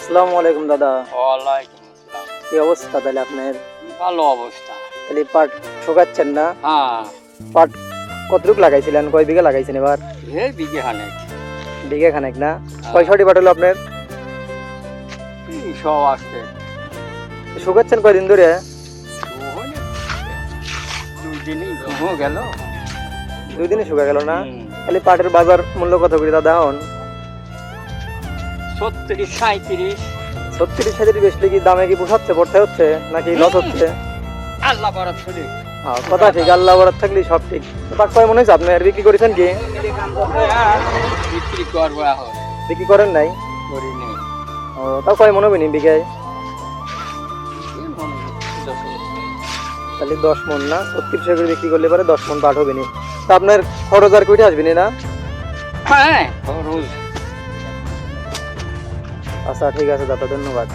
আসসালামু আলাইকুম দাদা। ওয়ালাইকুম আসসালাম। কি অবস্থা তাহলে আপনার? ভালো অবস্থা। তাহলে পাট শুকাচ্ছেন না? হ্যাঁ, পাট কতটুক লাগাইছিলেন, কয় বিঘা লাগাইছেন এবার? এই বিঘে খানেক। বিঘা খানেক না? কয় ছটি পাট হলো আপনার? সব আসছে। শুকাচ্ছেন কয়দিন ধরে? দুই দিনই ঘুমো গেল। 2 দিনে শুকা গেল না? তাহলে পাটের বাজার মূল্য কত করে দাদা এখন? 36, 37। 36-37 বেচলে কি দামে কি পোষাচ্ছে, পড়তে হচ্ছে নাকি লস হচ্ছে? আল্লাহ বরাত শুনি। কথা ঠিক, আল্লাহ বরাত থাকলে সব ঠিক। পাট কয় মনে হচ্ছে আপনার? বিক্রি করেছেন কি? বিক্রি করবো এখন। বিক্রি করেন নাই? করি নেই। ও, তাও কয় মনে হবে নি বিঘায়? তাহলে 10 মন না, 36 করে বিক্রি করলে পরে 10 মন পাট হবে নি। তা আপনার খরচ আর কইটা আসবে না? হ্যাঁ, রোজ। আচ্ছা ঠিক আছে দাদা, ধন্যবাদ।